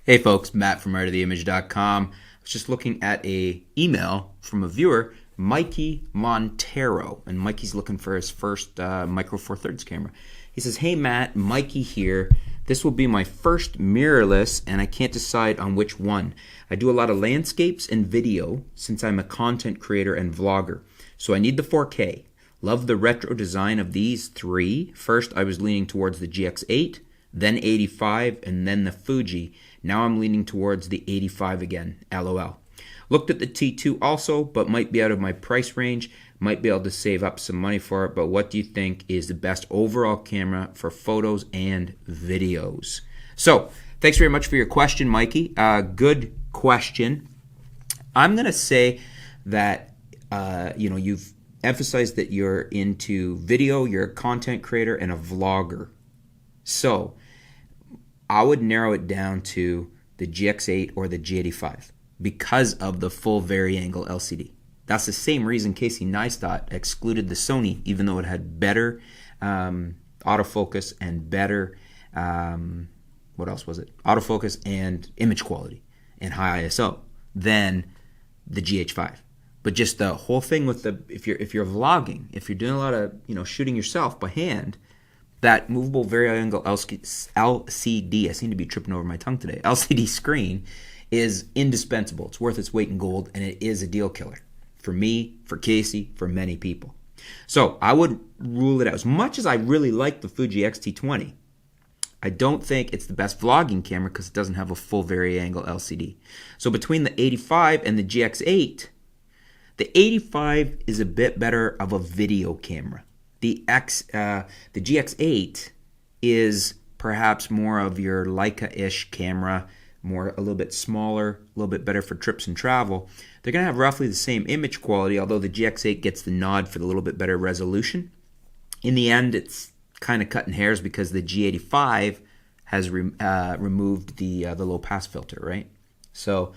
Hey folks, Matt from artoftheimage.com. I was just looking at a email from a viewer, Mikey Montero, and Mikey's looking for his first Micro Four Thirds camera. He says, "Hey Matt, Mikey here. This will be my first mirrorless, and I can't decide on which one. I do a lot of landscapes and video since I'm a content creator and vlogger, so I need the 4K. Love the retro design of these three. First, I was leaning towards the GX8, then 85, and then the Fuji. Now I'm leaning towards the 85 again, LOL. Looked at the T2 also, but might be out of my price range. Might be able to save up some money for it, but what do you think is the best overall camera for photos and videos?" So, thanks very much for your question, Mikey. Good question. I'm going to say that, you've emphasized that you're into video, you're a content creator and a vlogger. So, I would narrow it down to the GX8 or the G85 because of the full vari-angle LCD. That's the same reason Casey Neistat excluded the Sony, even though it had better autofocus and better, what else was it? Autofocus and image quality and high ISO than the GH5. But just the whole thing with the, if you're vlogging, if you're doing a lot of shooting yourself by hand, that movable vari-angle LCD, I seem to be tripping over my tongue today, LCD screen is indispensable. It's worth its weight in gold, and it is a deal killer. For me, for Casey, for many people. So I would rule it out. As much as I really like the Fuji X-T20, I don't think it's the best vlogging camera because it doesn't have a full vari-angle LCD. So between the 85 and the GX8, the 85 is a bit better of a video camera. The GX8 is perhaps more of your Leica-ish camera, a little bit smaller, a little bit better for trips and travel. They're going to have roughly the same image quality, although the GX8 gets the nod for the little bit better resolution. In the end, it's kind of cutting hairs because the G85 has removed the low pass filter, right? So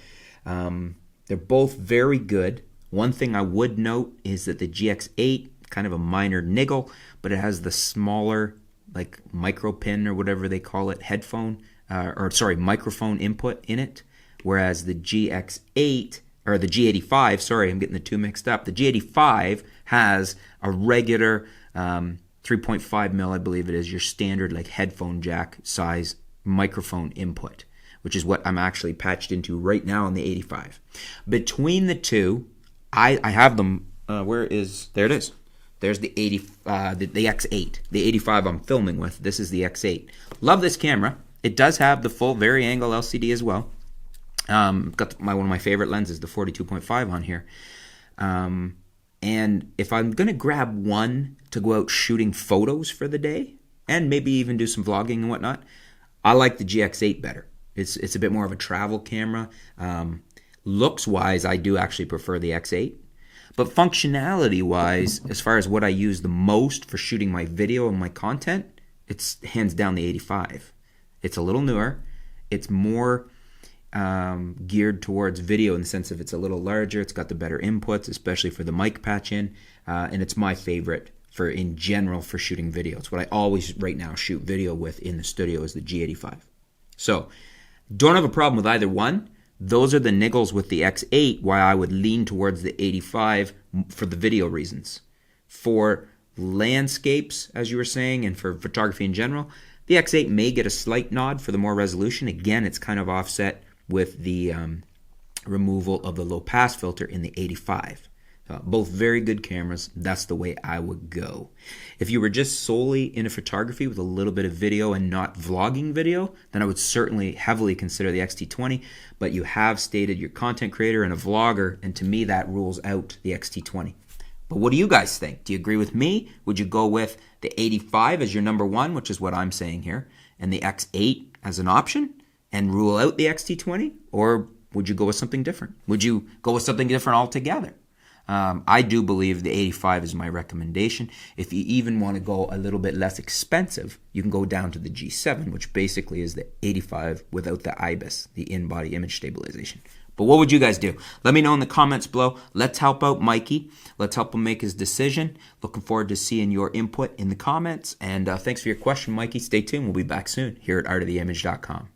they're both very good. One thing I would note is that the GX8, kind of a minor niggle, but it has the smaller, like micro pin or whatever they call it, microphone input in it, whereas the GX8 or the G85, sorry, I'm getting the two mixed up. The G85 has a regular 3.5 mil, I believe it is, your standard like headphone jack size microphone input, which is what I'm actually patched into right now on the 85. Between the two, I have them. There it is. There's the X8. The 85 I'm filming with. This is the X8. Love this camera. It does have the full vari-angle LCD as well. Got one of my favorite lenses, the 42.5 on here. And if I'm going to grab one to go out shooting photos for the day, and maybe even do some vlogging and whatnot, I like the GX8 better. It's a bit more of a travel camera. Looks-wise, I do actually prefer the X8. But functionality-wise, as far as what I use the most for shooting my video and my content, it's hands down the 85. It's a little newer. It's more geared towards video in the sense of it's a little larger. It's got the better inputs, especially for the mic patch in. And it's my favorite in general for shooting video. It's what I always right now shoot video with in the studio is the G85. So don't have a problem with either one. Those are the niggles with the X8, why I would lean towards the 85 for the video reasons. For landscapes, as you were saying, and for photography in general, the X8 may get a slight nod for the more resolution. Again, it's kind of offset with the removal of the low pass filter in the 85. Both very good cameras. That's the way I would go. If you were just solely into photography with a little bit of video and not vlogging video, then I would certainly heavily consider the X-T20. But you have stated you're a content creator and a vlogger, and to me that rules out the X-T20. But what do you guys think? Do you agree with me? Would you go with the 85 as your number one, which is what I'm saying here, and the X8 as an option, and rule out the X-T20? Or would you go with something different? Would you go with something different altogether? I do believe the 85 is my recommendation. If you even want to go a little bit less expensive, you can go down to the G7, which basically is the 85 without the IBIS, the in-body image stabilization. But what would you guys do? Let me know in the comments below. Let's help out Mikey. Let's help him make his decision. Looking forward to seeing your input in the comments. And thanks for your question, Mikey. Stay tuned. We'll be back soon here at artoftheimage.com.